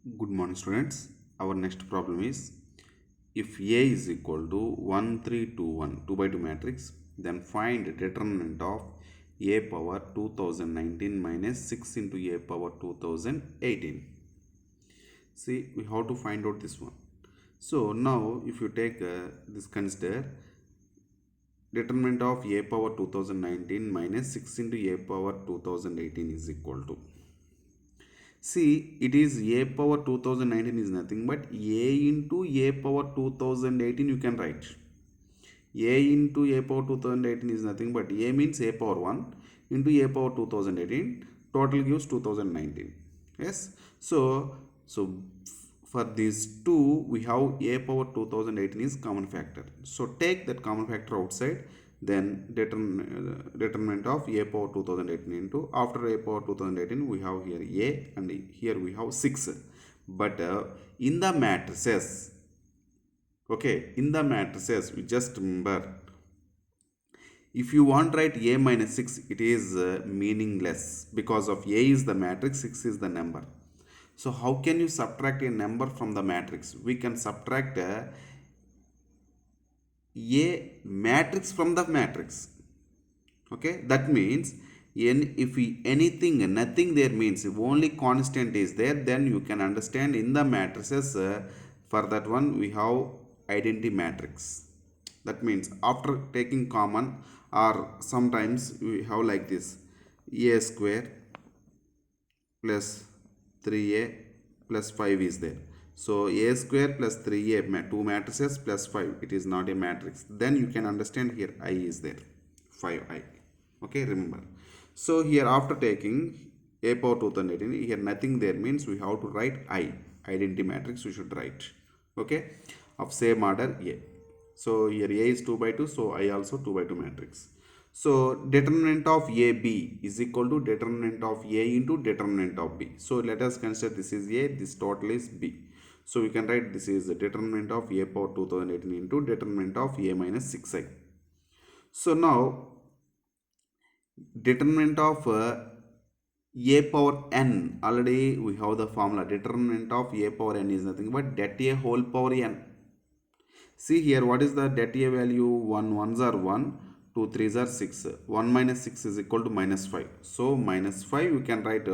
Good morning, students. Our next problem is if A is equal to 1, 3, 2, 1, 2 by 2 matrix, then find determinant of A power 2019 minus 6 into A power 2018. See, we have to find out this one. So now, if you take this, consider determinant of A power 2019 minus 6 into A power 2018 is equal to. See, it is A power 2019 is nothing but A into A power 2018 you can write. A into A power 2018 is nothing but A means A power 1 into A power 2018 total gives 2019. Yes. So for these two we have A power 2018 is common factor. So take that common factor outside, then determinant of A power 2018 into after A power 2018 we have here A and here we have 6. But in the matrices, okay, in the matrices we just remember, if you want to write A minus 6 it is meaningless because of A is the matrix, 6 is the number. So how can you subtract a number from the matrix? We can subtract a matrix from the matrix. Okay, that means if we anything nothing there means if only constant is there, then you can understand in the matrices for that one we have identity matrix. That means after taking common, or sometimes we have like this: a square plus 3a plus 5 is there. So a square plus 3a, two matrices plus 5, it is not a matrix. Then you can understand here I is there, 5i. Okay, remember. So here after taking a power 2018, here nothing there means we have to write I, identity matrix we should write. Okay, of same order A. So here A is 2 by 2, so I also 2 by 2 matrix. So determinant of AB is equal to determinant of A into determinant of B. So let us consider this is A, this total is B. So we can write this is the determinant of A power 2018 into determinant of A minus 6i. So now determinant of A power n, already we have the formula. Determinant of A power n is nothing but det A whole power n. See here, what is the det A value? 1 ones are 1, 2 threes are 6. 1 minus 6 is equal to minus 5. So minus 5 you can write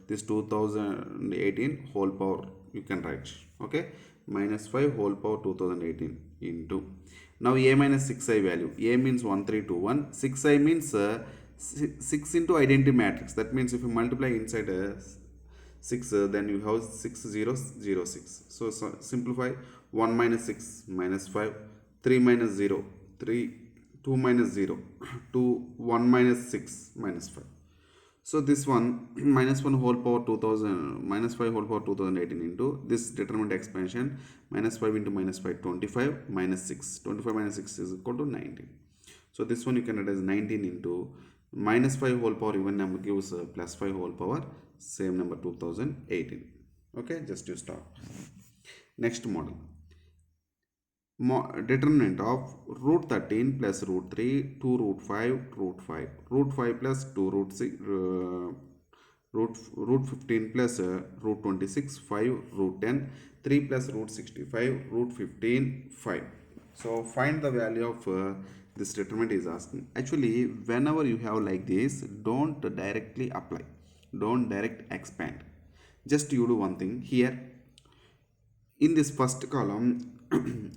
this 2018 whole power you can write. Okay, minus 5 whole power 2018 into. Now A minus 6i value. A means 1 3 2 1. 6i means 6 into identity matrix. That means if you multiply inside 6, then you have 6 0 0 6. So simplify: 1 minus 6 minus 5, 3 minus 0 3, 2 minus 0 2, 1 minus 6 minus 5. So this one minus 1 whole power 2000 minus 5 whole power 2018 into this determinant expansion minus 5 into minus 5 25 minus 6, 25 minus 6 is equal to 19. So this one you can write as 19 into minus 5 whole power even number gives plus 5 whole power same number 2018. Okay, just to stop. Next model. Determinant of root 13 plus root 3, 2 root 5, root 5, root 5 plus 2 root 6, root 15 plus root 26, 5 root 10, 3 plus root 65, root 15, 5. So find the value of this determinant is asking. Actually, whenever you have like this, don't directly apply, don't direct expand. Just you do one thing here. In this first column,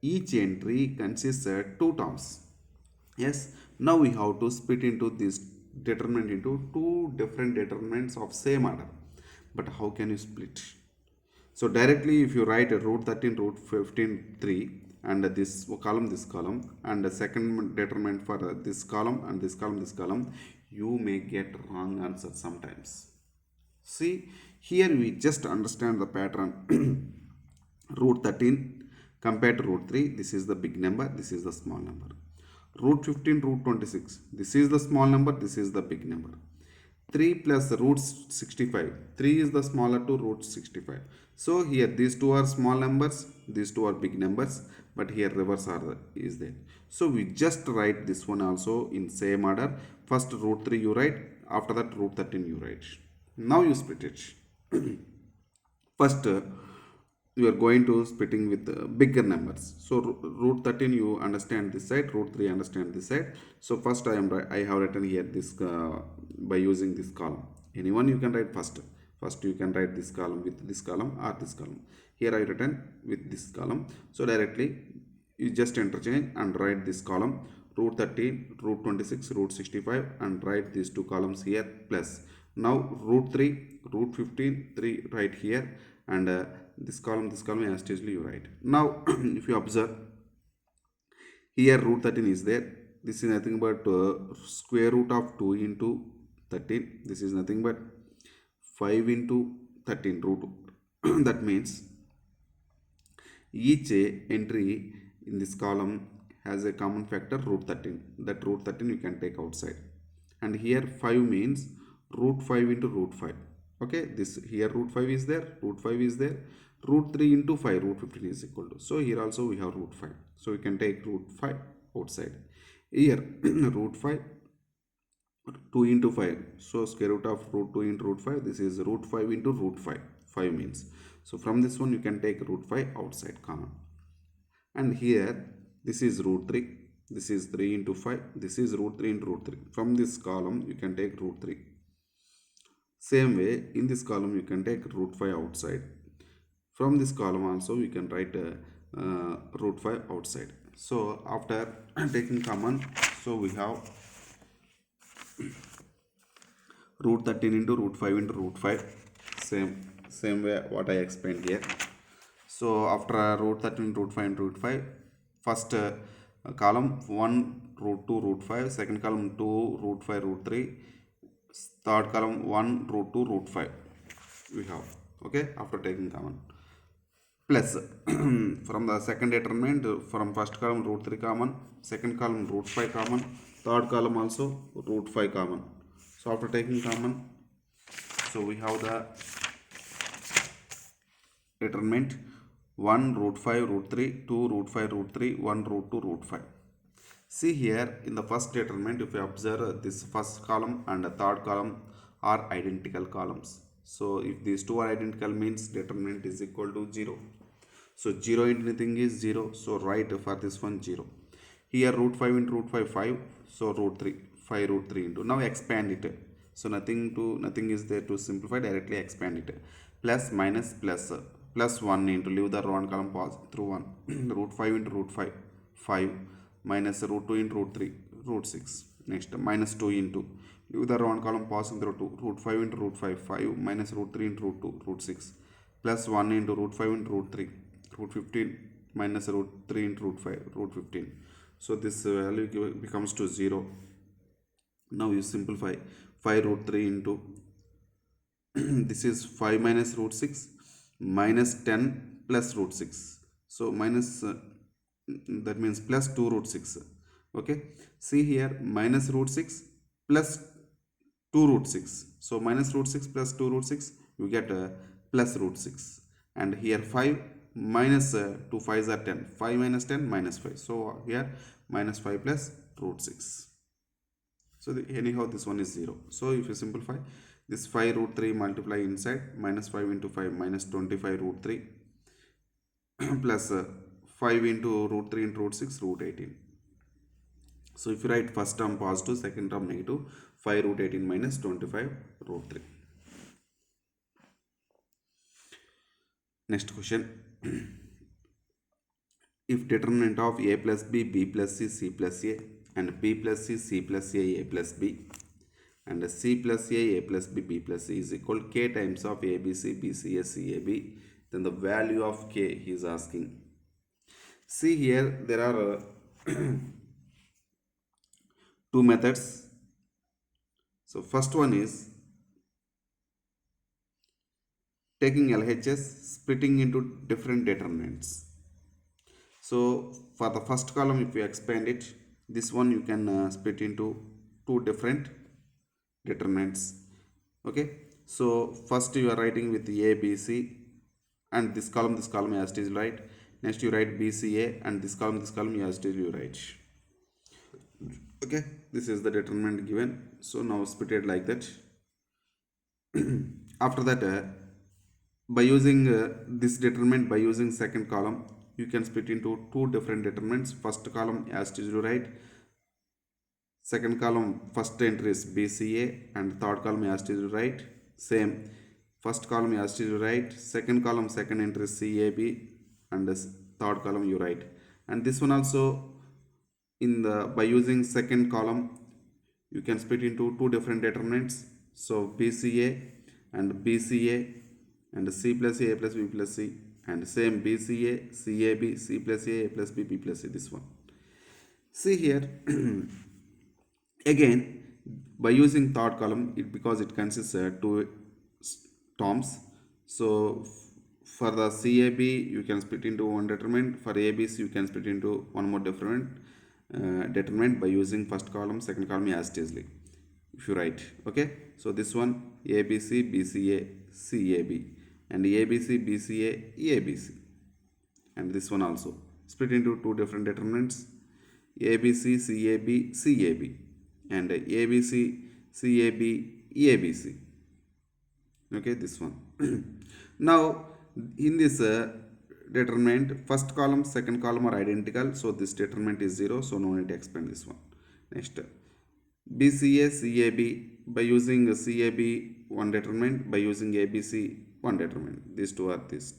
each entry consists two terms. Yes, now we have to split into this determinant into two different determinants of same order. But how can you split? So directly if you write a root 13, root 15, 3 and this column and the second determinant for this column and this column, you may get wrong answer sometimes. See, here we just understand the pattern. Root 13 compared to root 3, this is the big number, this is the small number. Root 15, root 26, this is the small number, this is the big number. 3 plus root 65, 3 is the smaller to root 65. So here these two are small numbers, these two are big numbers, but here reverse order is there. So we just write this one also in same order. First root 3 you write, after that root 13 you write. Now you split it. First, you are going to splitting with bigger numbers. So root 13 you understand this side, root 3 understand this side. So first I have written here this by using this column. Anyone you can write first. First you can write this column with this column or this column. Here I written with this column. So directly you just interchange and write this column root 13, root 26, root 65 and write these two columns here plus. Now root 3, root 15, 3 right here and this column as it is you write. Now if you observe here root 13 is there. This is nothing but square root of 2 into 13. This is nothing but 5 into 13 root. That means each entry in this column has a common factor root 13. That root 13 you can take outside. And here 5 means root 5 into root 5. Okay, this here root 5 is there, root 5 is there, root 3 into 5, root 15 is equal to. So here also we have root 5. So we can take root 5 outside. Here root 5, 2 into 5. So square root of root 2 into root 5, this is root 5 into root 5. 5 means. So from this one you can take root 5 outside common. And here this is root 3. This is 3 into 5. This is root 3 into root 3. From this column you can take root 3. Same way in this column you can take root 5 outside. From this column also we can write root 5 outside. So after taking common, so we have root 13 into root 5 into root 5. Same way what I explained here. So after root 13 root 5 into root 5, first column 1 root 2 root 5, second column 2 root 5 root 3, third column 1 root 2 root 5 we have. Okay, after taking common plus from the second determinant, from first column root 3 common, second column root 5 common, third column also root 5 common. So after taking common, so we have the determinant 1 root 5 root 3, 2 root 5 root 3, 1 root 2 root 5. See here in the first determinant, if you observe this first column and the third column are identical columns. So if these two are identical means determinant is equal to 0. So 0 into anything is 0. So write for this one 0. Here root 5 into root 5 5. So root 3 5 root 3 into. Now expand it. So nothing is there to simplify, directly expand it. Plus minus plus plus 1 into, leave the one column pause through 1. Root 5 into root 5 5 minus root 2 into root 3 root 6. Next minus 2 into, leave the one column passing through 2, root 5 into root 5 5 minus root 3 into root 2 root 6 plus 1 into root 5 into root 3 root 15 minus root 3 into root 5 root 15. So this value becomes to 0. Now you simplify 5 root 3 into this is 5 minus root 6 minus 10 plus root 6. So minus that means plus 2 root 6. Okay, see here minus root 6 plus 2 root 6. So minus root 6 plus 2 root 6 you get plus root 6. And here 5 minus 2 5s are 10. 5 minus 10 minus 5. So here minus 5 plus root 6. So anyhow this one is 0. So if you simplify this 5 root 3 multiply inside, minus 5 into 5 minus 25 root 3 plus 5 into root 3 into root 6 root 18. So if you write first term positive, second term negative, 5 root 18 minus 25 root 3. Next question. If determinant of a plus b, b plus c, c plus a and b plus c, c plus a plus b and c plus a plus b, b plus c is equal k times of abc, bca, cab, then the value of k he is asking. See here there are two methods. So first one is taking LHS, splitting into different determinants. So for the first column if you expand it, this one you can split into two different determinants. Okay, so first you are writing with a, b, c and this column as it is right. Next you write b, c, a and this column as it is you write. Okay, this is the determinant given. So now split it like that. After that by using this determinant, by using second column, you can split into two different determinants. First column as it is you write, second column first entry is BCA, and third column as it is you write same. First column as it is you write, second column second entry is CAB, and this third column you write. And this one also, in the by using second column, you can split into two different determinants. So BCA and BCA and C plus A plus B plus C, and same BCA CAB C plus A plus B B plus C, this one. See here, again, by using third column, it because it consists two terms. So for the CAB you can split into one determinant, for ABC you can split into one more different determinant by using first column second column as it is, if you write. Okay, so this one ABC BCA CAB, and ABC BCA ABC, and this one also split into two different determinants, ABC CAB CAB, and ABC CAB ABC. Okay, this one. Now in this determinant, first column second column are identical, so this determinant is 0, so no need to explain this one. Next, BCA CAB, by using CAB one determinant, by using ABC one determinant, these two are this.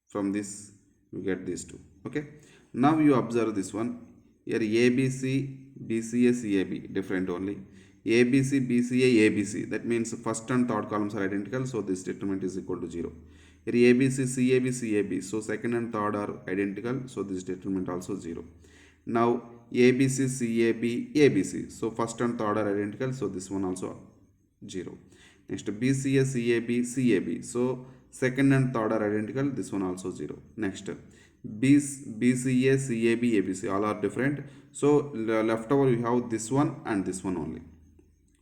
From this you get these two. Okay, now you observe this one here, ABC BCA CAB different only, ABC BCA ABC, that means first and third columns are identical, so this determinant is equal to 0. Here ABC CAB CAB, so second and third are identical, so this determinant also 0. Now ABC CAB ABC, so first and third are identical, so this one also 0. Next BCA CAB CAB, so second and third are identical, this one also 0. Next BCA CAB ABC, all are different, so left over you have this one and this one only.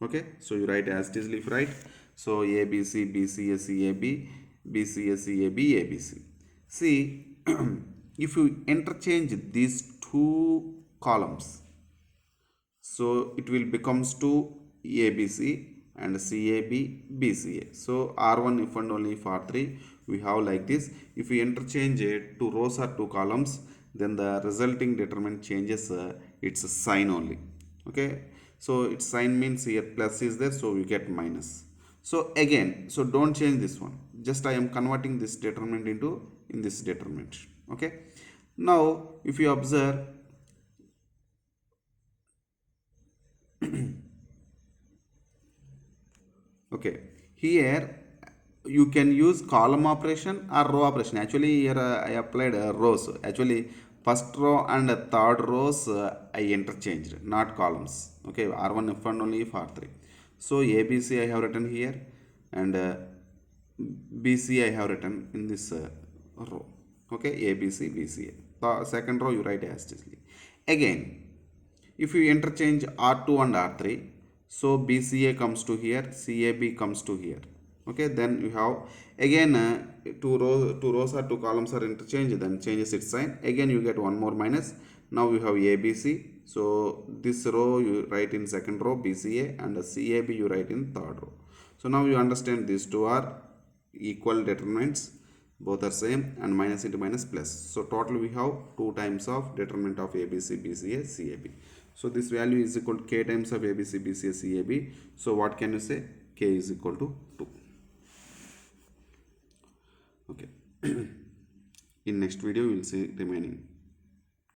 Okay, so you write as it is, leaf right. So ABC BCA CAB BCA CAB ABC. See, if you interchange these two columns, so it will becomes to ABC and CAB BCA. So R1 if and only if R3 we have like this. If we interchange it, two rows or two columns, then the resulting determinant changes its sign only. Okay, so its sign means here plus is there, so we get minus. So again, so don't change this one, just I am converting this determinant into in this determinant. Okay, now if you observe, okay, here you can use column operation or row operation. Actually here I applied rows. Actually first row and third rows I interchanged, not columns. Okay, R1 if and only if R3. So ABC I have written here, and BC I have written in this row. Okay, ABC BCA. The second row you write as it is. Again, if you interchange R2 and R3, so BCA comes to here, CAB comes to here. Okay, then you have again two rows or two columns are interchanged, then changes its sign. Again you get one more minus. Now you have ABC. So this row you write in second row BCA, and CAB you write in third row. So now you understand these two are equal determinants, both are same, and minus into minus plus. So total we have 2 times of determinant of ABC BCA CAB. So this value is equal to k times of ABC BCA CAB. So what can you say? K is equal to 2. Okay. In next video we will see remaining.